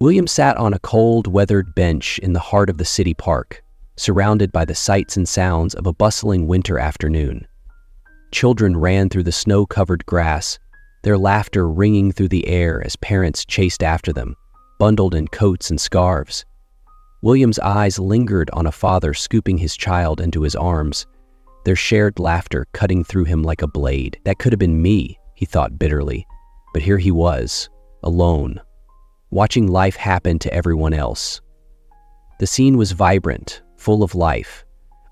William sat on a cold, weathered bench in the heart of the city park, surrounded by the sights and sounds of a bustling winter afternoon. Children ran through the snow-covered grass, their laughter ringing through the air as parents chased after them, bundled in coats and scarves. William's eyes lingered on a father scooping his child into his arms, their shared laughter cutting through him like a blade. That could have been me, he thought bitterly, but here he was, alone, watching life happen to everyone else. The scene was vibrant, full of life,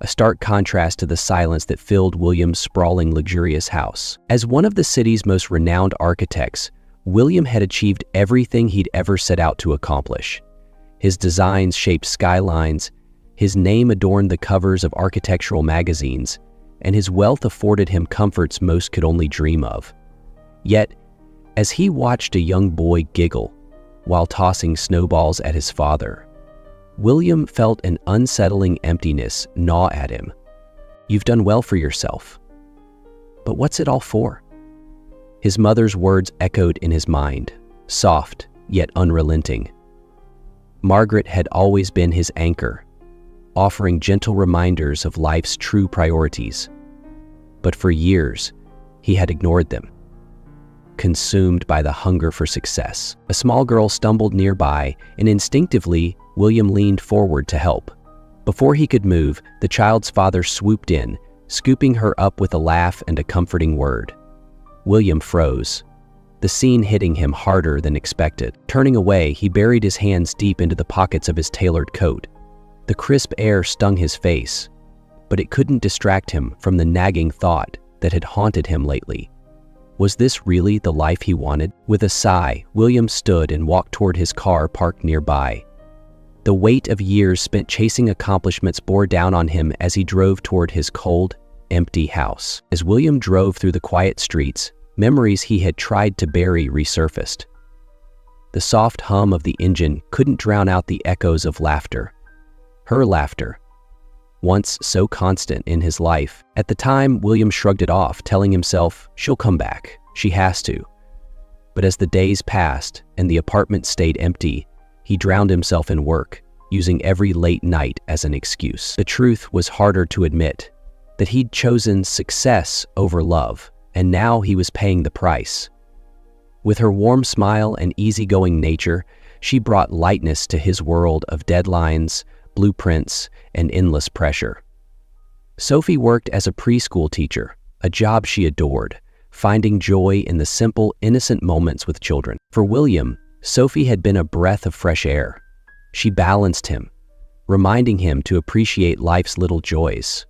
a stark contrast to the silence that filled William's sprawling, luxurious house. As one of the city's most renowned architects, William had achieved everything he'd ever set out to accomplish. His designs shaped skylines, his name adorned the covers of architectural magazines, and his wealth afforded him comforts most could only dream of. Yet, as he watched a young boy giggle while tossing snowballs at his father, William felt an unsettling emptiness gnaw at him. "You've done well for yourself. But what's it all for?" His mother's words echoed in his mind, soft yet unrelenting. Margaret had always been his anchor, offering gentle reminders of life's true priorities. But for years, he had ignored them, consumed by the hunger for success. A small girl stumbled nearby, and instinctively, William leaned forward to help. Before he could move, the child's father swooped in, scooping her up with a laugh and a comforting word. William froze, the scene hitting him harder than expected. Turning away, he buried his hands deep into the pockets of his tailored coat. The crisp air stung his face, but it couldn't distract him from the nagging thought that had haunted him lately. Was this really the life he wanted? With a sigh, William stood and walked toward his car parked nearby. The weight of years spent chasing accomplishments bore down on him as he drove toward his cold, empty house. As William drove through the quiet streets, memories he had tried to bury resurfaced. The soft hum of the engine couldn't drown out the echoes of laughter. Her laughter, once so constant in his life. At the time, William shrugged it off, telling himself, "She'll come back. She has to." But as the days passed and the apartment stayed empty, he drowned himself in work, using every late night as an excuse. The truth was harder to admit, that he'd chosen success over love, and now he was paying the price. With her warm smile and easygoing nature, she brought lightness to his world of deadlines, blueprints, and endless pressure. Sophie worked as a preschool teacher, a job she adored, finding joy in the simple, innocent moments with children. For William, Sophie had been a breath of fresh air. She balanced him, reminding him to appreciate life's little joys.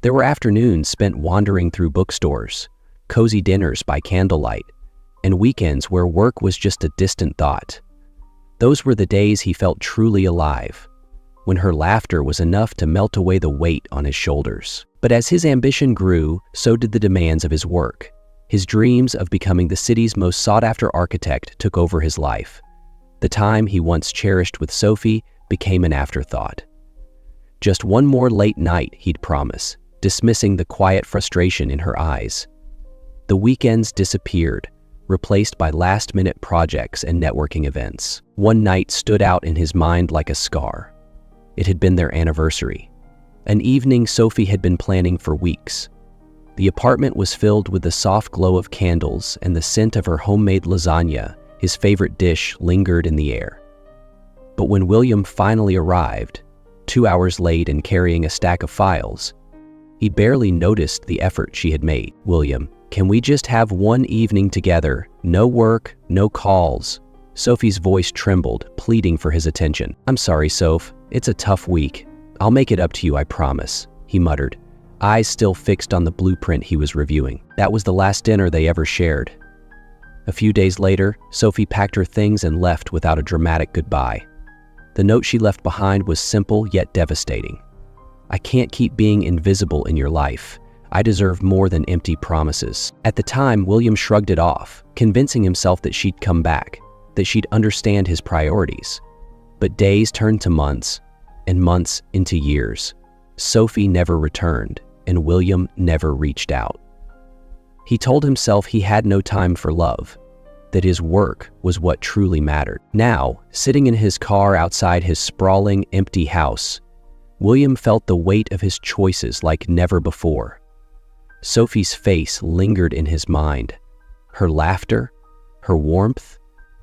There were afternoons spent wandering through bookstores, cozy dinners by candlelight, and weekends where work was just a distant thought. Those were the days he felt truly alive, when her laughter was enough to melt away the weight on his shoulders. But as his ambition grew, so did the demands of his work. His dreams of becoming the city's most sought-after architect took over his life. The time he once cherished with Sophie became an afterthought. Just one more late night, he'd promise, dismissing the quiet frustration in her eyes. The weekends disappeared, replaced by last-minute projects and networking events. One night stood out in his mind like a scar. It had been their anniversary, an evening Sophie had been planning for weeks. The apartment was filled with the soft glow of candles, and the scent of her homemade lasagna, his favorite dish, lingered in the air. But when William finally arrived, 2 hours late and carrying a stack of files, he barely noticed the effort she had made. "William, can we just have one evening together? No work, no calls." Sophie's voice trembled, pleading for his attention. "I'm sorry, Soph. It's a tough week. I'll make it up to you, I promise," he muttered, eyes still fixed on the blueprint he was reviewing. That was the last dinner they ever shared. A few days later, Sophie packed her things and left without a dramatic goodbye. The note she left behind was simple yet devastating. "I can't keep being invisible in your life. I deserve more than empty promises." At the time, William shrugged it off, convincing himself that she'd come back, that she'd understand his priorities. But days turned to months, and months into years. Sophie never returned, and William never reached out. He told himself he had no time for love, that his work was what truly mattered. Now, sitting in his car outside his sprawling, empty house, William felt the weight of his choices like never before. Sophie's face lingered in his mind, her laughter, her warmth,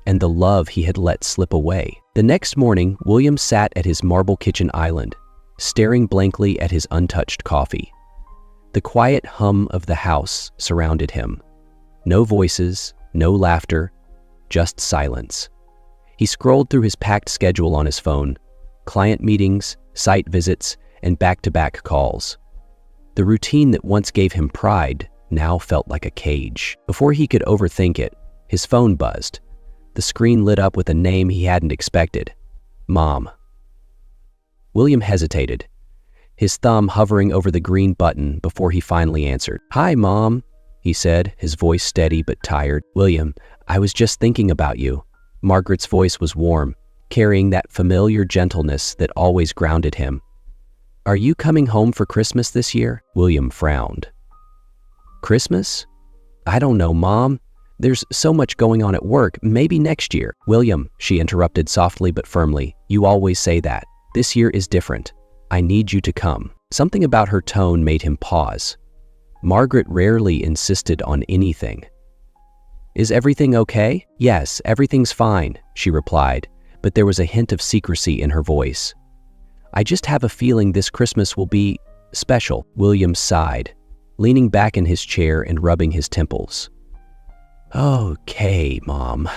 and the love he had let slip away. The next morning, William sat at his marble kitchen island, staring blankly at his untouched coffee. The quiet hum of the house surrounded him. No voices, no laughter, just silence. He scrolled through his packed schedule on his phone, client meetings, site visits, and back-to-back calls. The routine that once gave him pride now felt like a cage. Before he could overthink it, his phone buzzed. The screen lit up with a name he hadn't expected. Mom. William hesitated, his thumb hovering over the green button before he finally answered. "Hi, Mom," he said, his voice steady but tired. "William, I was just thinking about you." Margaret's voice was warm, carrying that familiar gentleness that always grounded him. "Are you coming home for Christmas this year?" William frowned. "Christmas? I don't know, Mom. There's so much going on at work. Maybe next year." "William," she interrupted softly but firmly, "you always say that. This year is different. I need you to come." Something about her tone made him pause. Margaret rarely insisted on anything. "Is everything okay?" "Yes, everything's fine," she replied, but there was a hint of secrecy in her voice. "I just have a feeling this Christmas will be special." William sighed, leaning back in his chair and rubbing his temples. "Okay, Mom.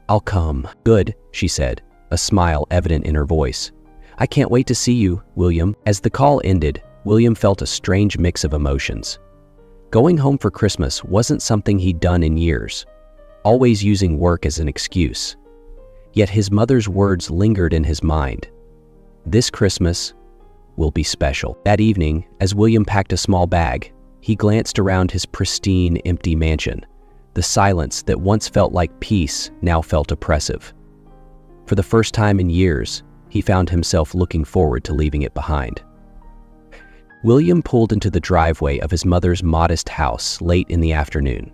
I'll come." "Good," she said, a smile evident in her voice. "I can't wait to see you, William." As the call ended, William felt a strange mix of emotions. Going home for Christmas wasn't something he'd done in years, always using work as an excuse. Yet his mother's words lingered in his mind. This Christmas will be special. That evening, as William packed a small bag, he glanced around his pristine, empty mansion. The silence that once felt like peace now felt oppressive. For the first time in years, he found himself looking forward to leaving it behind. William pulled into the driveway of his mother's modest house late in the afternoon.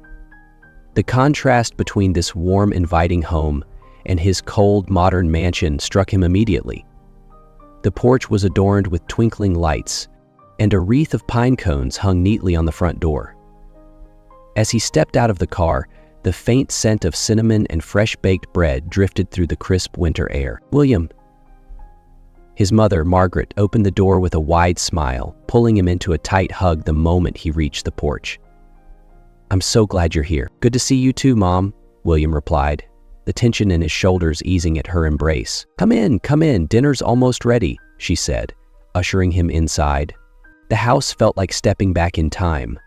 The contrast between this warm, inviting home and his cold, modern mansion struck him immediately. The porch was adorned with twinkling lights, and a wreath of pine cones hung neatly on the front door. As he stepped out of the car, the faint scent of cinnamon and fresh-baked bread drifted through the crisp winter air. "William." His mother, Margaret, opened the door with a wide smile, pulling him into a tight hug the moment he reached the porch. "I'm so glad you're here." "Good to see you too, Mom," William replied, the tension in his shoulders easing at her embrace. Come in, dinner's almost ready," she said, ushering him inside. The house felt like stepping back in time.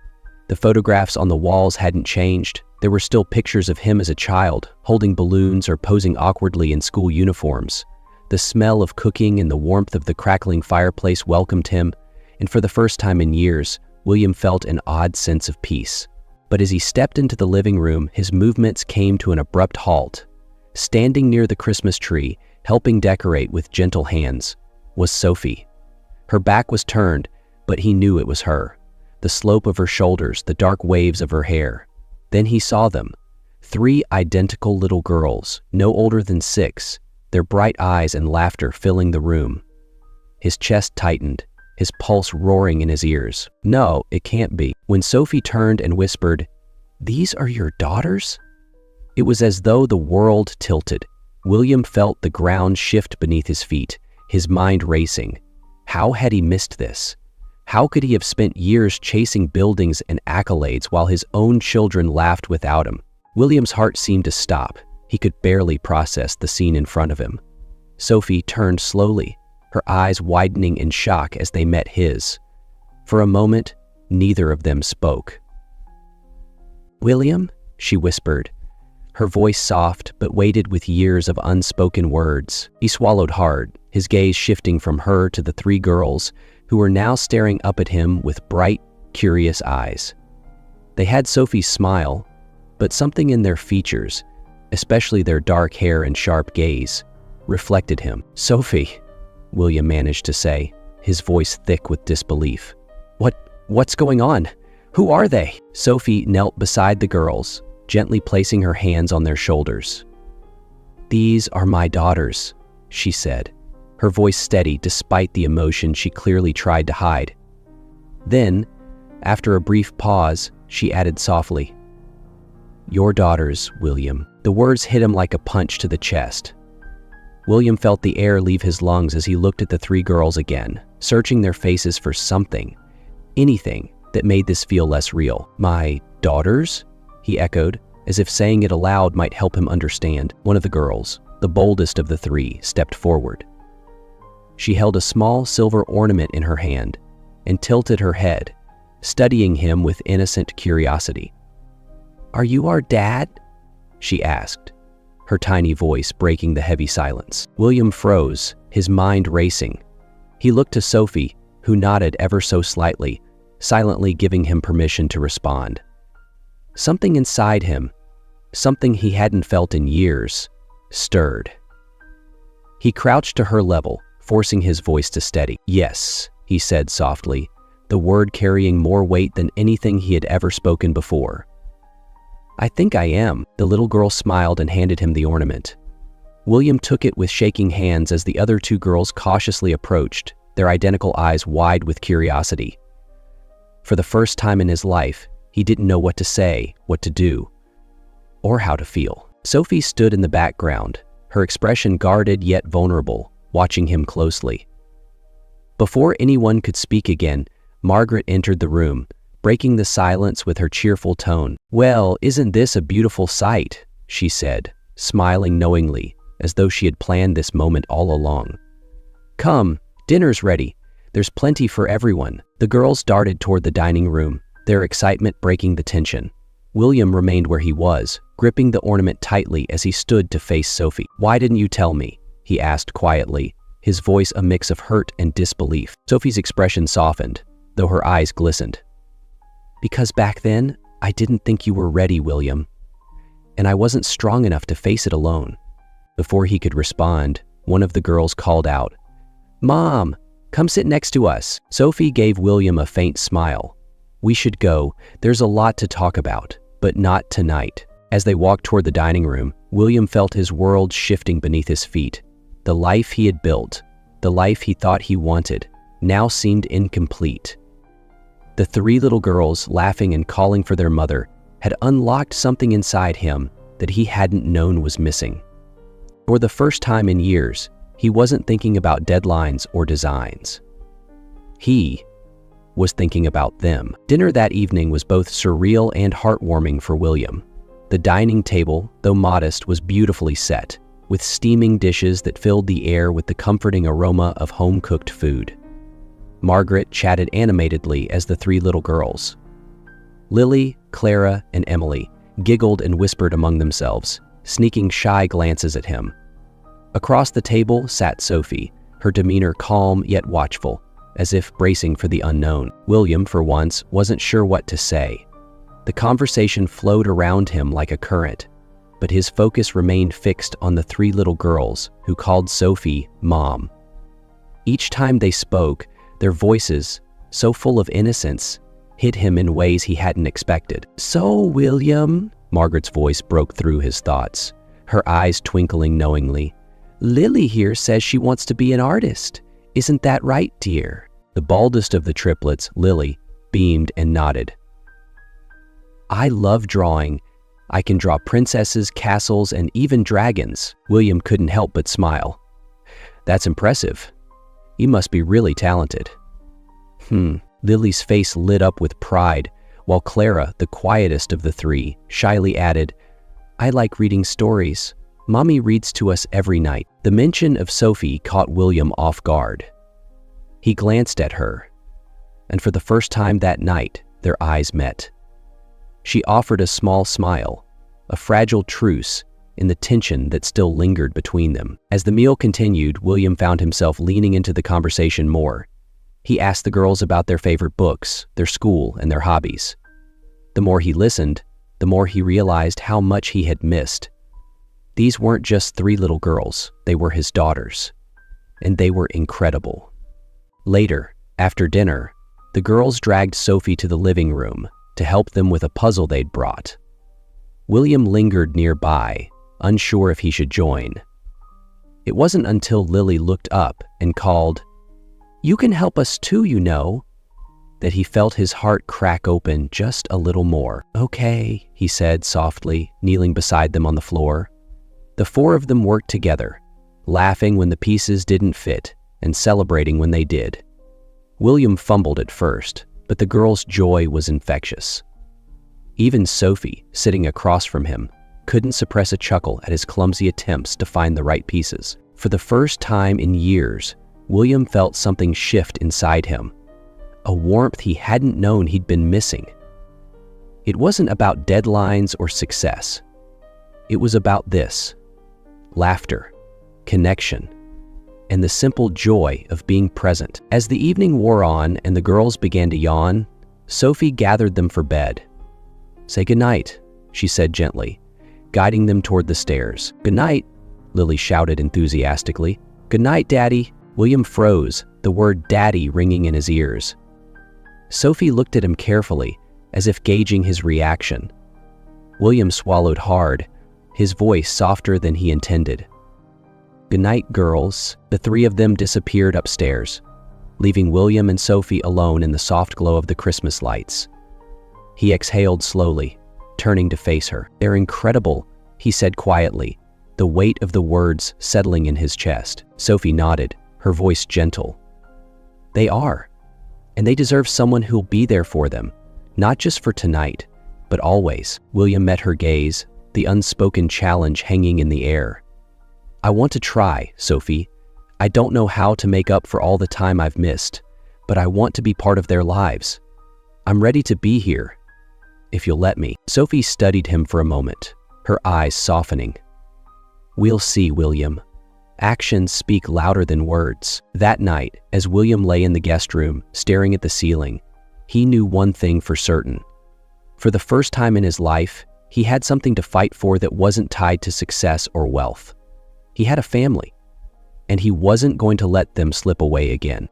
The photographs on the walls hadn't changed. There were still pictures of him as a child, holding balloons or posing awkwardly in school uniforms. The smell of cooking and the warmth of the crackling fireplace welcomed him, and for the first time in years, William felt an odd sense of peace. But as he stepped into the living room, his movements came to an abrupt halt. Standing near the Christmas tree, helping decorate with gentle hands, was Sophie. Her back was turned, but he knew it was her. The slope of her shoulders, the dark waves of her hair. Then he saw them. 3 identical little girls, no older than 6, their bright eyes and laughter filling the room. His chest tightened, his pulse roaring in his ears. No, it can't be. When Sophie turned and whispered, "These are your daughters?" It was as though the world tilted. William felt the ground shift beneath his feet, his mind racing. How had he missed this? How could he have spent years chasing buildings and accolades while his own children laughed without him? William's heart seemed to stop. He could barely process the scene in front of him. Sophie turned slowly, her eyes widening in shock as they met his. For a moment, neither of them spoke. "William?" she whispered, her voice soft but weighted with years of unspoken words. He swallowed hard, his gaze shifting from her to the 3 girls who were now staring up at him with bright, curious eyes. They had Sophie's smile, but something in their features, especially their dark hair and sharp gaze, reflected him. "Sophie," William managed to say, his voice thick with disbelief. What's going on? Who are they?" Sophie knelt beside the girls, gently placing her hands on their shoulders. "These are my daughters," she said, her voice steady despite the emotion she clearly tried to hide. Then, after a brief pause, she added softly, "Your daughters, William." The words hit him like a punch to the chest. William felt the air leave his lungs as he looked at the three girls again, searching their faces for something, anything, that made this feel less real. "My daughters?" he echoed, as if saying it aloud might help him understand. One of the girls, the boldest of the three, stepped forward. She held a small silver ornament in her hand and tilted her head, studying him with innocent curiosity. "Are you our dad?" she asked, her tiny voice breaking the heavy silence. William froze, his mind racing. He looked to Sophie, who nodded ever so slightly, silently giving him permission to respond. Something inside him, something he hadn't felt in years, stirred. He crouched to her level, forcing his voice to steady. "Yes," he said softly, the word carrying more weight than anything he had ever spoken before. "I think I am." The little girl smiled and handed him the ornament. William took it with shaking hands as the other two girls cautiously approached, their identical eyes wide with curiosity. For the first time in his life, he didn't know what to say, what to do, or how to feel. Sophie stood in the background, her expression guarded yet vulnerable, watching him closely. Before anyone could speak again, Margaret entered the room, breaking the silence with her cheerful tone. "Well, isn't this a beautiful sight?" she said, smiling knowingly, as though she had planned this moment all along. "Come, dinner's ready. There's plenty for everyone." The girls darted toward the dining room, their excitement breaking the tension. William remained where he was, gripping the ornament tightly as he stood to face Sophie. "Why didn't you tell me?" he asked quietly, his voice a mix of hurt and disbelief. Sophie's expression softened, though her eyes glistened. "Because back then, I didn't think you were ready, William. And I wasn't strong enough to face it alone." Before he could respond, one of the girls called out, "Mom, come sit next to us." Sophie gave William a faint smile. "We should go. There's a lot to talk about, but not tonight." As they walked toward the dining room, William felt his world shifting beneath his feet. The life he had built, the life he thought he wanted, now seemed incomplete. The three little girls, laughing and calling for their mother, had unlocked something inside him that he hadn't known was missing. For the first time in years, he wasn't thinking about deadlines or designs. He was thinking about them. Dinner that evening was both surreal and heartwarming for William. The dining table, though modest, was beautifully set, with steaming dishes that filled the air with the comforting aroma of home-cooked food. Margaret chatted animatedly as the three little girls. Lily, Clara, and Emily giggled and whispered among themselves, sneaking shy glances at him. Across the table sat Sophie, her demeanor calm yet watchful, as if bracing for the unknown. William, for once, wasn't sure what to say. The conversation flowed around him like a current, but his focus remained fixed on the three little girls who called Sophie Mom. Each time they spoke, their voices, so full of innocence, hit him in ways he hadn't expected. "So, William," Margaret's voice broke through his thoughts, her eyes twinkling knowingly, "Lily here says she wants to be an artist. Isn't that right, dear?" The baldest of the triplets, Lily, beamed and nodded. "I love drawing. I can draw princesses, castles, and even dragons." William couldn't help but smile. "That's impressive. You must be really talented." Lily's face lit up with pride, while Clara, the quietest of the three, shyly added, "I like reading stories. Mommy reads to us every night." The mention of Sophie caught William off guard. He glanced at her, and for the first time that night, their eyes met. She offered a small smile, a fragile truce in the tension that still lingered between them. As the meal continued, William found himself leaning into the conversation more. He asked the girls about their favorite books, their school, and their hobbies. The more he listened, the more he realized how much he had missed. These weren't just three little girls, they were his daughters. And they were incredible. Later, after dinner, the girls dragged Sophie to the living room to help them with a puzzle they'd brought. William lingered nearby, unsure if he should join. It wasn't until Lily looked up and called, "You can help us too, you know," that he felt his heart crack open just a little more. "Okay," he said softly, kneeling beside them on the floor. The four of them worked together, laughing when the pieces didn't fit and celebrating when they did. William fumbled at first, but the girl's joy was infectious. Even Sophie, sitting across from him, couldn't suppress a chuckle at his clumsy attempts to find the right pieces. For the first time in years, William felt something shift inside him, a warmth he hadn't known he'd been missing. It wasn't about deadlines or success. It was about this: laughter, connection, and the simple joy of being present. As the evening wore on and the girls began to yawn, Sophie gathered them for bed. "Say goodnight," she said gently, guiding them toward the stairs. "Goodnight," Lily shouted enthusiastically. "Goodnight, Daddy." William froze, the word Daddy ringing in his ears. Sophie looked at him carefully, as if gauging his reaction. William swallowed hard, his voice softer than he intended. "Goodnight, girls." The three of them disappeared upstairs, leaving William and Sophie alone in the soft glow of the Christmas lights. He exhaled slowly, turning to face her. "They're incredible," he said quietly, the weight of the words settling in his chest. Sophie nodded, her voice gentle. "They are, and they deserve someone who'll be there for them, not just for tonight, but always." William met her gaze, the unspoken challenge hanging in the air. "I want to try, Sophie. I don't know how to make up for all the time I've missed, but I want to be part of their lives. I'm ready to be here, if you'll let me." Sophie studied him for a moment, her eyes softening. "We'll see, William. Actions speak louder than words." That night, as William lay in the guest room, staring at the ceiling, he knew one thing for certain. For the first time in his life, he had something to fight for that wasn't tied to success or wealth. He had a family, and he wasn't going to let them slip away again.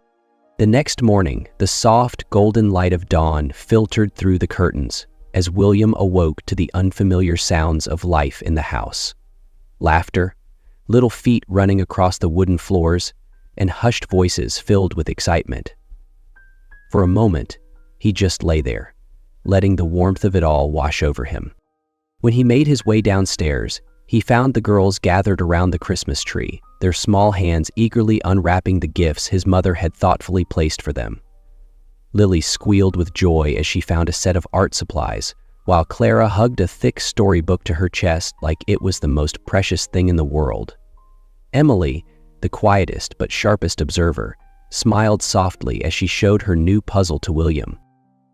The next morning, the soft, golden light of dawn filtered through the curtains as William awoke to the unfamiliar sounds of life in the house. Laughter, little feet running across the wooden floors, and hushed voices filled with excitement. For a moment, he just lay there, letting the warmth of it all wash over him. When he made his way downstairs, he found the girls gathered around the Christmas tree, their small hands eagerly unwrapping the gifts his mother had thoughtfully placed for them. Lily squealed with joy as she found a set of art supplies, while Clara hugged a thick storybook to her chest like it was the most precious thing in the world. Emily, the quietest but sharpest observer, smiled softly as she showed her new puzzle to William.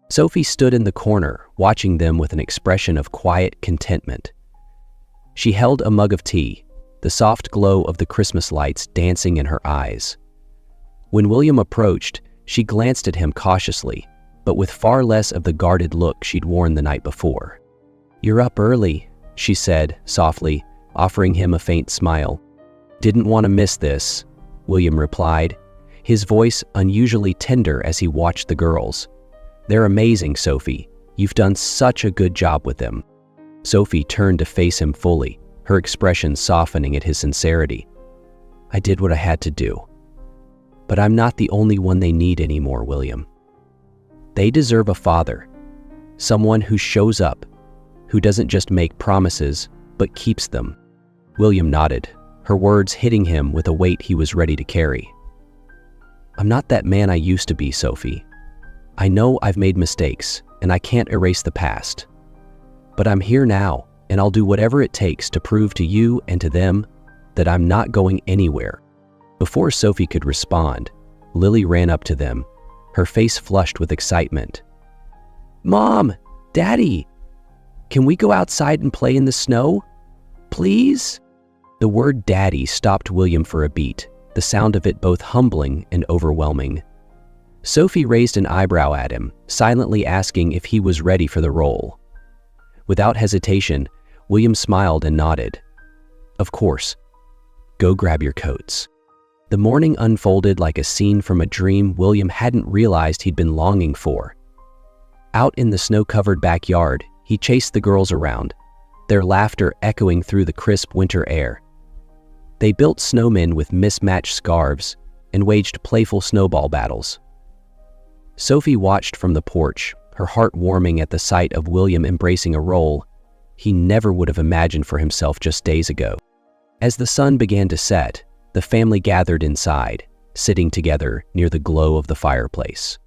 Sophie stood in the corner, watching them with an expression of quiet contentment. She held a mug of tea, the soft glow of the Christmas lights dancing in her eyes. When William approached, she glanced at him cautiously, but with far less of the guarded look she'd worn the night before. "You're up early," she said softly, offering him a faint smile. "Didn't want to miss this," William replied, his voice unusually tender as he watched the girls. "They're amazing, Sophie. You've done such a good job with them." Sophie turned to face him fully, her expression softening at his sincerity. "I did what I had to do. But I'm not the only one they need anymore, William. They deserve a father, someone who shows up, who doesn't just make promises, but keeps them." William nodded, her words hitting him with a weight he was ready to carry. "I'm not that man I used to be, Sophie. I know I've made mistakes, and I can't erase the past. But I'm here now, and I'll do whatever it takes to prove to you and to them that I'm not going anywhere." Before Sophie could respond, Lily ran up to them, her face flushed with excitement. "Mom! Daddy! Can we go outside and play in the snow? Please?" The word Daddy stopped William for a beat, the sound of it both humbling and overwhelming. Sophie raised an eyebrow at him, silently asking if he was ready for the role. Without hesitation, William smiled and nodded. "Of course. Go grab your coats." The morning unfolded like a scene from a dream William hadn't realized he'd been longing for. Out in the snow-covered backyard, he chased the girls around, their laughter echoing through the crisp winter air. They built snowmen with mismatched scarves and waged playful snowball battles. Sophie watched from the porch, her heart warming at the sight of William embracing a role he never would have imagined for himself just days ago. As the sun began to set, the family gathered inside, sitting together near the glow of the fireplace.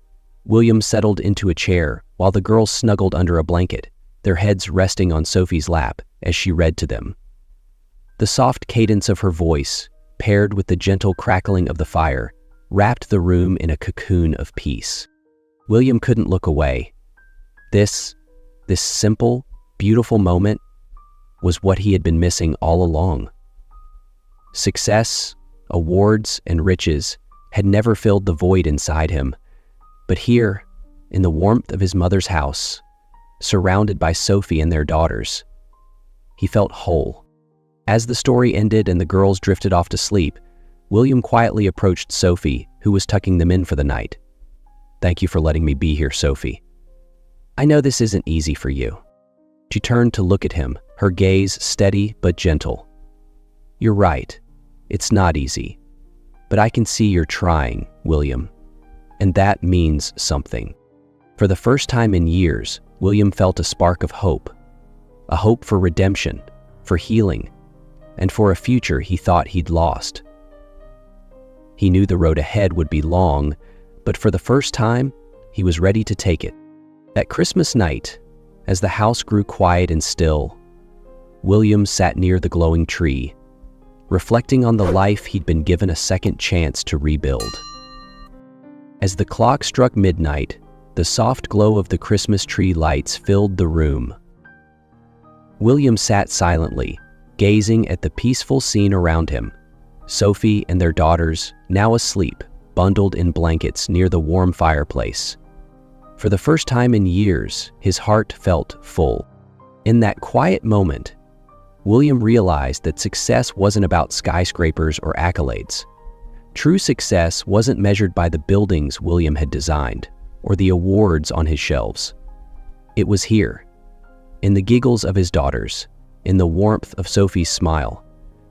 William settled into a chair while the girls snuggled under a blanket, their heads resting on Sophie's lap as she read to them. The soft cadence of her voice, paired with the gentle crackling of the fire, wrapped the room in a cocoon of peace. William couldn't look away. This simple, beautiful moment was what he had been missing all along. Success, awards, and riches had never filled the void inside him, but here, in the warmth of his mother's house, surrounded by Sophie and their daughters, he felt whole. As the story ended and the girls drifted off to sleep, William quietly approached Sophie, who was tucking them in for the night. "Thank you for letting me be here, Sophie. I know this isn't easy for you." She turned to look at him, her gaze steady but gentle. "You're right. It's not easy. But I can see you're trying, William. And that means something." For the first time in years, William felt a spark of hope. A hope for redemption, for healing, and for a future he thought he'd lost. He knew the road ahead would be long, but for the first time, he was ready to take it. That Christmas night, as the house grew quiet and still, William sat near the glowing tree, reflecting on the life he'd been given a second chance to rebuild. As the clock struck midnight, the soft glow of the Christmas tree lights filled the room. William sat silently, gazing at the peaceful scene around him. Sophie and their daughters, now asleep, bundled in blankets near the warm fireplace. For the first time in years, his heart felt full. In that quiet moment, William realized that success wasn't about skyscrapers or accolades. True success wasn't measured by the buildings William had designed or the awards on his shelves. It was here, in the giggles of his daughters, in the warmth of Sophie's smile,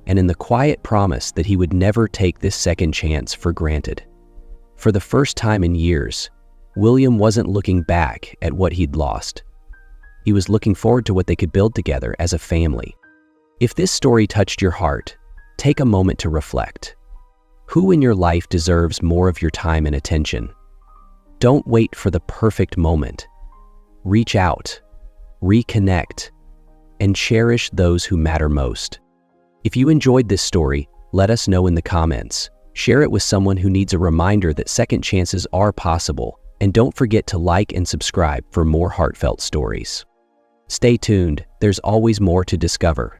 and in the quiet promise that he would never take this second chance for granted. For the first time in years, William wasn't looking back at what he'd lost. He was looking forward to what they could build together as a family. If this story touched your heart, take a moment to reflect. Who in your life deserves more of your time and attention? Don't wait for the perfect moment. Reach out, reconnect, and cherish those who matter most. If you enjoyed this story, let us know in the comments. Share it with someone who needs a reminder that second chances are possible. And don't forget to like and subscribe for more heartfelt stories. Stay tuned, there's always more to discover.